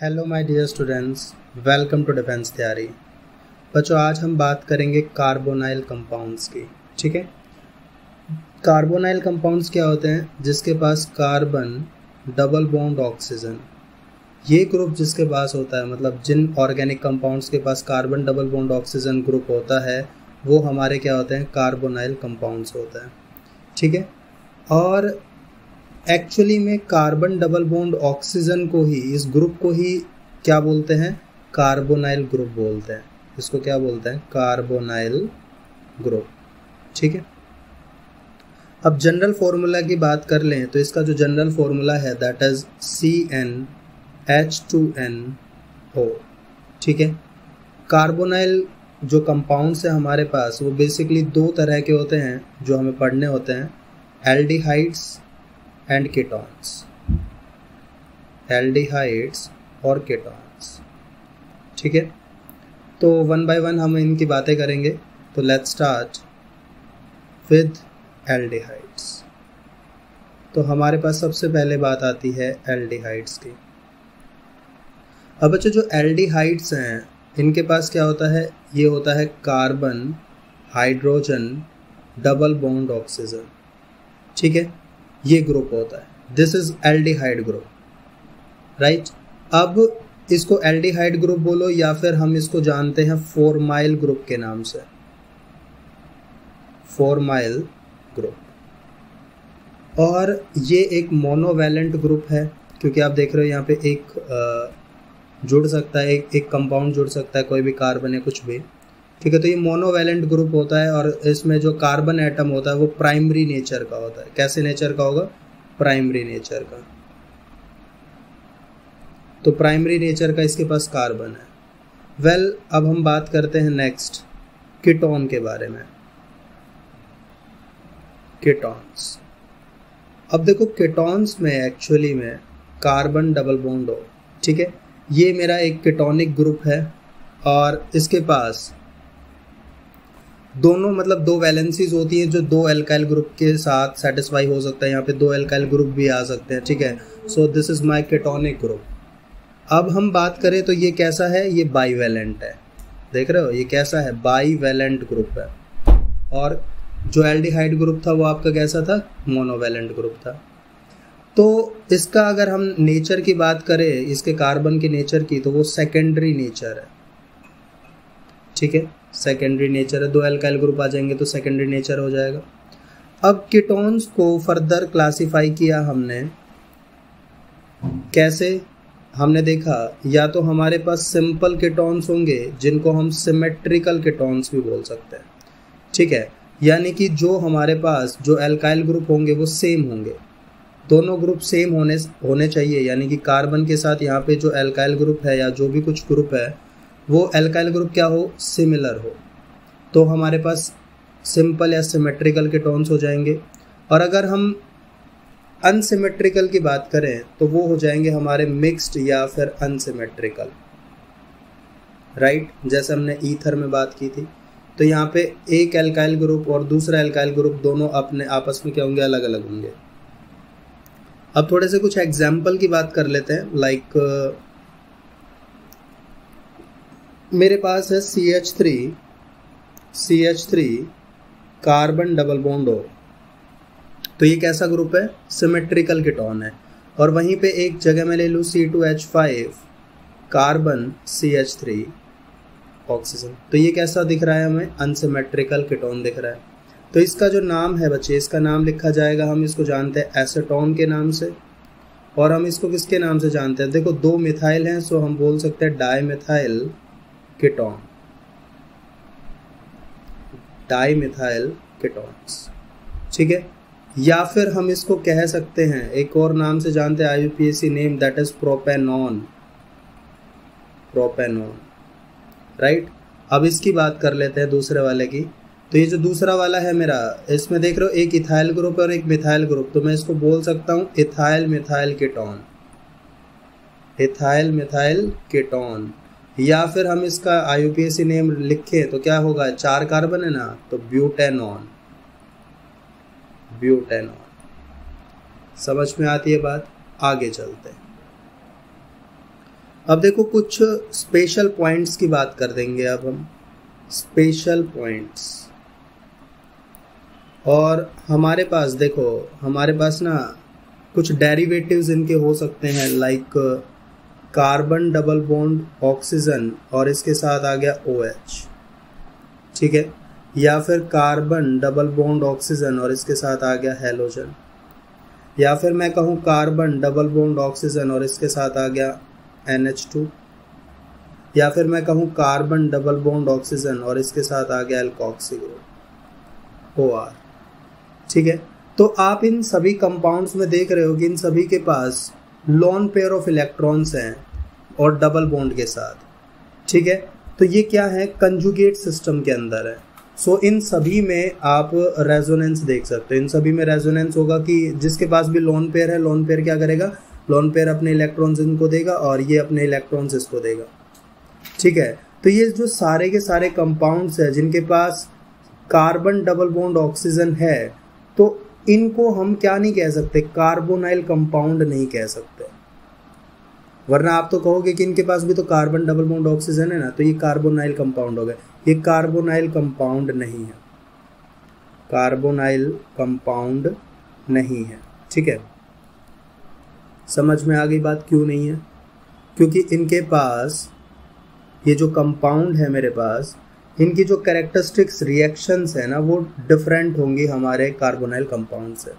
Hello my dear students, welcome to defence theory. बच्चों, आज हम बात करेंगे कार्बोनाइल कंपाउंड्स की। ठीक है, कार्बोनाइल कंपाउंड्स क्या होते हैं? जिसके पास कार्बन डबल बॉन्ड ऑक्सीजन, ये ग्रुप जिसके पास होता है, मतलब जिन ऑर्गेनिक कंपाउंड्स के पास carbon double bond oxygen group होता है, वो हमारे क्या होते हैं? कार्बोनाइल कंपाउंड्स होते हैं। ठीक है, और एक्चुअली में कार्बन डबल बॉन्ड ऑक्सीजन को ही, इस ग्रुप को ही क्या बोलते हैं? कार्बोनाइल ग्रुप बोलते हैं। इसको क्या बोलते हैं? Carbonyl group. ठीक है, अब जनरल फॉर्मूला की बात कर लें तो इसका जो जनरल फॉर्मूला है दैट इज CnH2nO। ठीक है, कार्बोनाइल जो कंपाउंड्स है हमारे पास, वो बेसिकली दो तरह के होते हैं जो हमें पढ़ने होते हैं, एल्डिहाइड्स एंड कीटोन्स। एल्डिहाइड्स और कीटोन्स। ठीक है, तो वन बाय वन हम इनकी बातें करेंगे। तो लेट्स स्टार्ट विद एल्डिहाइड्स। तो हमारे पास सबसे पहले बात आती है एल्डिहाइड्स की। अब बच्चों, जो एल्डिहाइड्स हैं इनके पास क्या होता है? ये होता है carbon hydrogen double bond oxygen. ठीक है, ये ग्रुप होता है, this is aldehyde group, right. अब इसको एल्डिहाइड ग्रुप बोलो या फिर हम इसको जानते हैं फॉर्माइल ग्रुप के नाम से, फॉर्माइल ग्रुप। और ये एक मोनोवैलेंट ग्रुप है, क्योंकि आप देख रहे हो यहाँ पे एक जुड़ सकता है, एक कंपाउंड जुड़ सकता है, कोई भी कार्बन है, कुछ भी। ठीक है, तो ये मोनोवैलेंट ग्रुप होता है और इसमें जो कार्बन एटम होता है वो प्राइमरी नेचर का होता है। कैसे नेचर का होगा? प्राइमरी नेचर का। तो प्राइमरी नेचर का इसके पास कार्बन है। वेल, अब हम बात करते हैं नेक्स्ट कीटोन के बारे में। कीटोन्स। अब देखो, कीटोन्स में एक्चुअली में कार्बन डबल बॉन्ड हो। ठीक है, ये मेरा एक कीटोनिक ग्रुप है और इसके पास दोनों, मतलब दो वैलेंसीज होती हैं जो दो एल्काइल ग्रुप के साथ सेटिस्फाई हो सकता है। यहाँ पे दो एल्काइल ग्रुप भी आ सकते हैं। ठीक है, so this is my ketonic group. अब हम बात करें तो ये कैसा है? ये बाईवैलेंट है। देख रहे हो, ये कैसा है? बाईवैलेंट ग्रुप है। और जो एल्डिहाइड ग्रुप था वो आपका कैसा था? मोनोवैलेंट ग्रुप था। तो इसका अगर हम नेचर की बात करें, इसके कार्बन के नेचर की, तो वो सेकेंडरी नेचर है। ठीक है, सेकेंडरी नेचर है। दो एल्काइल ग्रुप आ जाएंगे तो सेकेंडरी नेचर हो जाएगा। अब कीटोन्स को फर्दर क्लासिफाई किया हमने। कैसे? हमने देखा, या तो हमारे पास सिंपल कीटोन्स होंगे जिनको हम सिमेट्रिकल कीटोन्स भी बोल सकते हैं। ठीक है, यानी कि जो हमारे पास जो एल्काइल ग्रुप होंगे वो सेम होंगे, दोनों ग्रुप सेम होने चाहिए। यानी कि कार्बन के साथ यहाँ पे जो एल्काइल ग्रुप है या जो भी कुछ ग्रुप है वो एल्काइल ग्रुप क्या हो? सिमिलर हो। तो हमारे पास सिंपल या सिमेट्रिकल कीटोन्स हो जाएंगे। और अगर हम अनसिमेट्रिकल की बात करें तो वो हो जाएंगे हमारे मिक्स्ड या फिर अनसिमेट्रिकल, राइट। जैसे हमने ईथर में बात की थी, तो यहाँ पे एक एल्काइल ग्रुप और दूसरा एल्काइल ग्रुप दोनों अपने आपस में क्या होंगे? अलग अलग होंगे। अब थोड़े से कुछ एग्जाम्पल की बात कर लेते हैं। लाइक मेरे पास है CH3 carbon double bond O। तो ये कैसा ग्रुप है? सिमेट्रिकल कीटोन है। और वहीं पे एक जगह मैं ले लूँ C2H5 कार्बन CH3 ऑक्सीजन, तो ये कैसा दिख रहा है हमें? अनसिमेट्रिकल कीटोन दिख रहा है। तो इसका जो नाम है बच्चे, इसका नाम लिखा जाएगा, हम इसको जानते हैं एसीटोन के नाम से। और हम इसको किसके नाम से जानते हैं? देखो, दो मिथाइल हैं, सो हम बोल सकते हैं डाईमिथाइल कीटोन, डाईमिथाइल कीटोन्स। ठीक है, या फिर हम इसको कह सकते हैं, एक और नाम से जानते हैं, IUPAC name, that is propanone, propanone, right. अब इसकी बात कर लेते हैं दूसरे वाले की। तो ये जो दूसरा वाला है मेरा, इसमें देख रहे हो एक इथाइल ग्रुप और एक मिथाइल ग्रुप, तो मैं इसको बोल सकता हूँ ethyl methyl ketone, ethyl methyl ketone. या फिर हम इसका IUPAC नेम लिखें तो क्या होगा? 4 कार्बन है ना, तो ब्यूटेनॉन, ब्यूटेनॉन। समझ में आती है बात? आगे चलते हैं। अब देखो कुछ स्पेशल पॉइंट्स की बात कर देंगे अब हम, स्पेशल पॉइंट्स। और हमारे पास देखो, हमारे पास ना कुछ डेरिवेटिव्स इनके हो सकते हैं, like carbon double bond oxygen और इसके साथ आ गया OH, ठीक है, या फिर कार्बन डबल बॉन्ड ऑक्सीजन और इसके साथ आ गया हैलोजन, या फिर मैं कहूँ कार्बन डबल बॉन्ड ऑक्सीजन और इसके साथ आ गया NH2, या फिर मैं कहूँ कार्बन डबल बॉन्ड ऑक्सीजन और इसके साथ आ गया एल्कोक्सी ग्रुप OR, ठीक है। तो आप इन सभी कंपाउंड्स में देख रहे हो कि इन सभी के पास लोन पेयर ऑफ इलेक्ट्रॉन्स हैं और डबल बॉन्ड के साथ, ठीक है। तो ये क्या है, कंजुगेट सिस्टम के अंदर है। सो इन सभी में आप रेजोनेंस देख सकते हो, इन सभी में रेजोनेंस होगा कि जिसके पास भी लोन पेयर है, लोन पेयर क्या करेगा, लोन पेयर अपने इलेक्ट्रॉन्स इनको देगा और ये अपने इलेक्ट्रॉन्स इसको देगा, ठीक है। तो ये जो सारे के सारे कंपाउंड्स है जिनके पास कार्बन डबल बॉन्ड ऑक्सीजन है, तो इनको हम क्या नहीं कह सकते, कार्बोनाइल कंपाउंड नहीं कह सकते। वरना आप तो कहोगे कि इनके पास भी तो कार्बन डबल बॉन्ड ऑक्सीजन है ना, तो ये कार्बोनाइल कंपाउंड हो गए। ये कार्बोनाइल कंपाउंड नहीं है, कार्बोनाइल कंपाउंड नहीं है, ठीक है। समझ में आ गई बात, क्यों नहीं है? क्योंकि इनके पास ये जो कंपाउंड है मेरे पास, इनकी जो कैरेक्टरिस्टिक्स रिएक्शंस है ना, वो डिफरेंट होंगी हमारे कार्बोनाइल कंपाउंड से।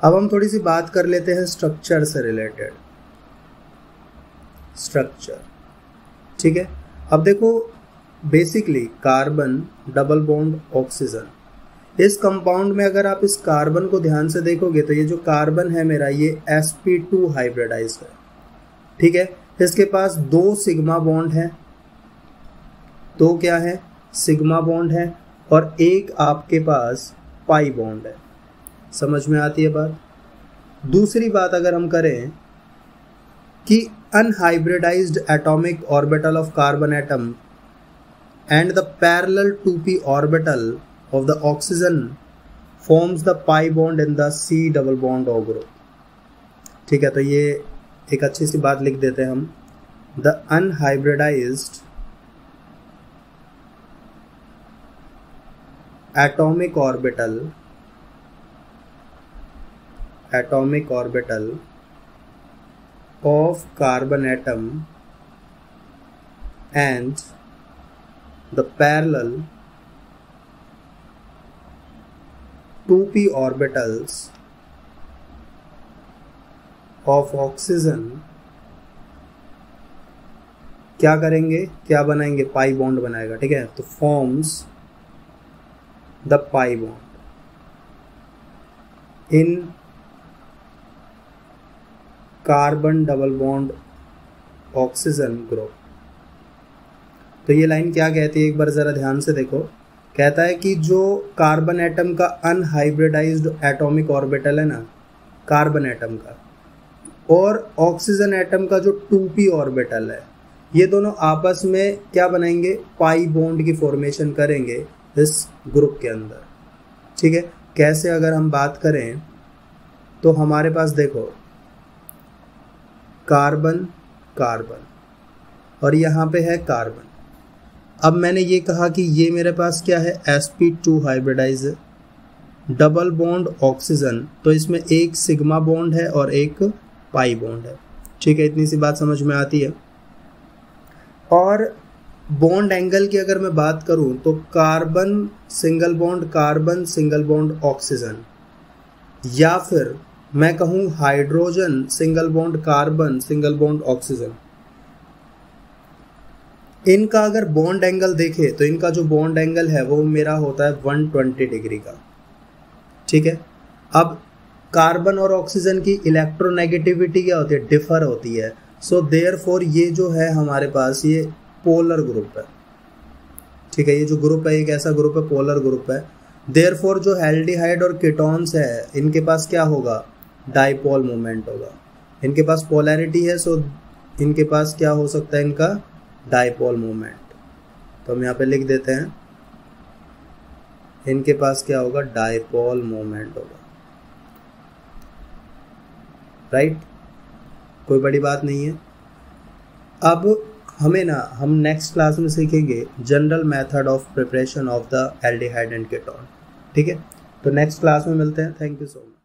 अब हम थोड़ी सी बात कर लेते हैं स्ट्रक्चर से रिलेटेड, स्ट्रक्चर, ठीक है। अब देखो basically carbon double bond oxygen, इस कंपाउंड में अगर आप इस कार्बन को ध्यान से देखोगे तो ये जो कार्बन है मेरा, ये sp2 हाइब्रिडाइज्ड है, ठीक है। इसके पास 2 सिग्मा बॉन्ड है, 2 क्या है, सिग्मा बॉन्ड है, और एक आपके पास पाई बॉन्ड है। समझ में आती है बात? दूसरी बात अगर हम करें कि unhybridised atomic orbital of carbon atom and the parallel 2p orbital of the oxygen forms the pi bond in the C double bond O group, ठीक है। तो ये एक अच्छी सी बात लिख देते हैं हम, the unhybridized atomic orbital of carbon atom and the parallel 2p orbitals of oxygen क्या करेंगे, क्या बनाएंगे, पाई बॉन्ड बनाएगा, ठीक है। तो forms the pi bond in carbon double bond oxygen group. तो ये लाइन क्या कहती है, एक बार जरा ध्यान से देखो। कहता है कि जो कार्बन एटम का अनहाइब्रिडाइज्ड एटॉमिक ऑर्बिटल है ना, कार्बन एटम का, और ऑक्सीजन एटम का जो 2p ऑर्बिटल है, ये दोनों आपस में क्या बनाएंगे, पाई बॉन्ड की फॉर्मेशन करेंगे इस ग्रुप के अंदर, ठीक है। कैसे अगर हम बात करें तो हमारे पास देखो कार्बन कार्बन और यहाँ पे है कार्बन। अब मैंने ये कहा कि ये मेरे पास क्या है, sp2 हाइब्रिडाइज है, डबल बॉन्ड ऑक्सीजन, तो इसमें एक सिग्मा बॉन्ड है और एक पाई बॉन्ड है, ठीक है। इतनी सी बात समझ में आती है। और बॉन्ड एंगल की अगर मैं बात करूं तो कार्बन सिंगल बॉन्ड ऑक्सीजन, या फिर मैं कहूं hydrogen single bond carbon single bond oxygen, इनका अगर बॉन्ड एंगल देखे तो इनका जो बॉन्ड एंगल है वो मेरा होता है 120 डिग्री का, ठीक है। अब कार्बन और ऑक्सीजन की इलेक्ट्रोनेगेटिविटी क्या होती है, डिफर होती है। सो देयरफॉर ये जो है हमारे पास ये पोलर ग्रुप है, ठीक है। ये जो ग्रुप है एक ऐसा ग्रुप है, पोलर ग्रुप है। देयरफॉर जो एल्डिहाइड और कीटोन्स है इनके पास क्या होगा, डाइपोल मोमेंट होगा। इनके पास पोलैरिटी है, सो इनके पास क्या हो सकता है, इनका डाइपोल मोमेंट। तो हम यहाँ पे लिख देते हैं, इनके पास क्या होगा, डाइपोल मोमेंट होगा, राइट। कोई बड़ी बात नहीं है। अब हम नेक्स्ट क्लास में सीखेंगे general method of preparation of the aldehyde and ketone. ठीक है, तो नेक्स्ट क्लास में मिलते हैं। Thank you so much.